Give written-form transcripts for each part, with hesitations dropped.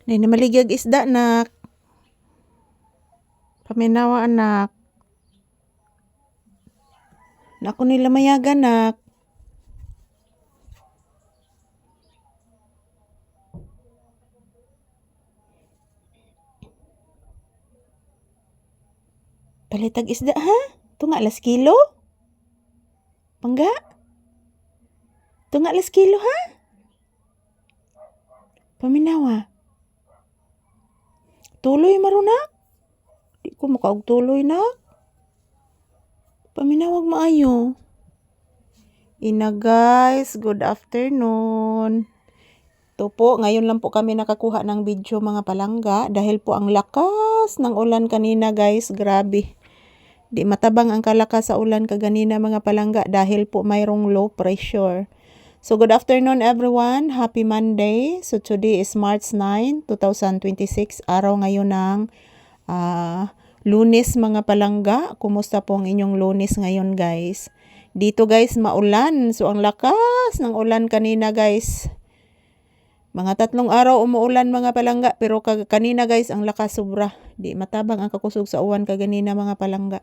Nay na maligag isda nak. Paminawa anak. Nako nila mayagan nak. Palitag isda ha? Tunga las kilo? Pangga? Tunga las kilo ha? Paminawa. Tuloy marunak? Di ko makaog tuloy na. Paminawag maayo. Ina guys, good afternoon. Ito po, ngayon lang po kami nakakuha ng video mga palangga dahil po ang lakas ng ulan kanina guys, grabe. Di matabang ang kalakas sa ulan kaganina mga palangga dahil po mayroong low pressure. So good afternoon everyone, happy Monday. So today is March 9, 2026, araw ngayon ng Lunes mga palangga. Kumusta po ang inyong Lunes ngayon guys? Dito guys maulan, so ang lakas ng ulan kanina guys. Mga 3 araw umuulan mga palangga, pero kanina guys ang lakas sobra. Di matabang ang kakusog sa uwan kaganina mga palangga.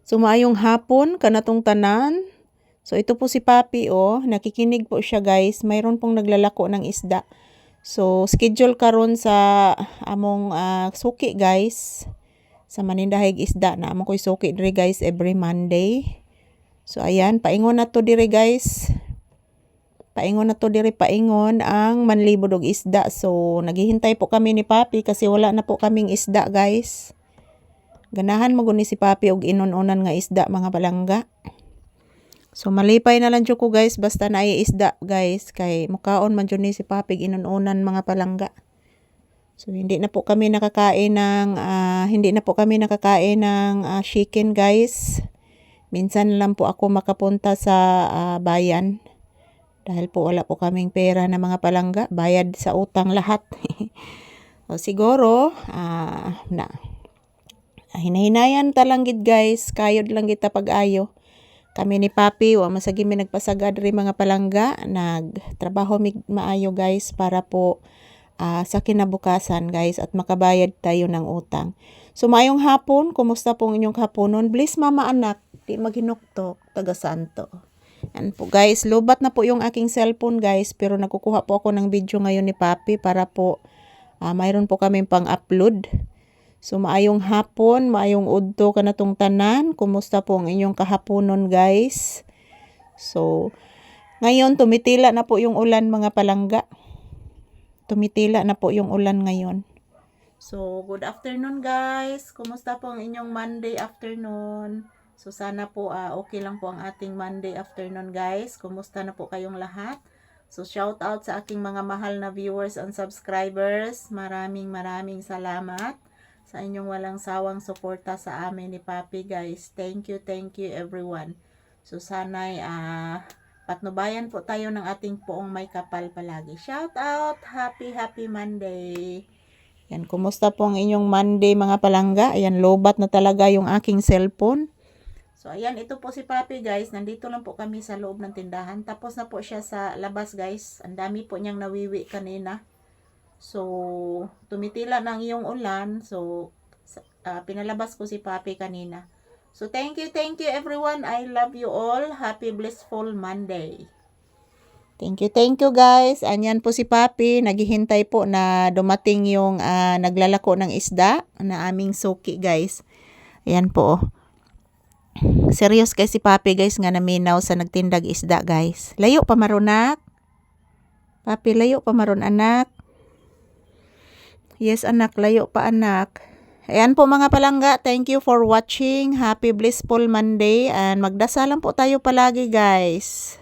So maayong hapon kanatong tanan. So ito po si Papi nakikinig po siya guys. Mayroon pong naglalako ng isda. So schedule karon sa among suki guys. Sa manindahig isda na among ko'y suki dire guys every Monday. So ayan, paingon na to dire guys. Paingon ang manlibod og isda. So naghihintay po kami ni Papi kasi wala na po kaming isda guys. Ganahan mo guni si Papi og inununan nga isda mga palangga. So malipay na lang ko guys basta naay isda guys kay mukaon man jud ni si Papi inununan mga palangga. So hindi na po kami nakakain ng chicken guys. Minsan lang po ako makapunta sa bayan. Dahil po wala po kaming pera na mga palangga, bayad sa utang lahat. So siguro hinahinayan ta lang gid guys, kayod lang kita pag-ayo. Kami ni Papi wa masagi mi nagpasagad ri mga palangga, nagtrabaho mi maayo guys para po sa kinabukasan guys at makabayad tayo ng utang. So maayong hapon, kumusta pong inyong haponon? Bless mama anak, di maghinuktok, taga Santo. Yan po guys, lobat na po yung aking cellphone guys, pero nagkukuha po ako ng video ngayon ni Papi para po mayroon po kaming pang-upload. So maayong hapon, maayong udto kanatong tanan. Kumusta po ang inyong kahaponon guys? So ngayon tumitila na po yung ulan mga palangga. Tumitila na po yung ulan ngayon. So good afternoon guys. Kumusta po ang inyong Monday afternoon? So sana po okay lang po ang ating Monday afternoon guys. Kumusta na po kayong lahat? So shout out sa aking mga mahal na viewers and subscribers. Maraming salamat sa inyong walang sawang suporta sa amin ni Papi guys. Thank you everyone. So sana'y patnubayan po tayo ng ating poong may kapal palagi. Shout out! Happy Monday! Yan, kumusta po ang inyong Monday mga palangga? Ayan, lobat na talaga yung aking cellphone. So ayan, ito po si Papi guys. Nandito lang po kami sa loob ng tindahan. Tapos na po siya sa labas guys. Ang dami po niyang nawiwi kanina. So tumitila ng iyong ulan. So pinalabas ko si Papi kanina. So thank you everyone. I love you all. Happy blissful Monday. Thank you guys. Anyan po si Papi. Naghihintay po na dumating yung naglalako ng isda na aming suki guys. Ayan po. Serious kay si Papi guys nga naminaw sa nagtindag isda guys. Layo pa marunak. Papi, layo pa maron anak. Yes anak, layo pa anak. Ayan po mga palangga, thank you for watching. Happy blissful Monday and magdasal lang po tayo palagi guys.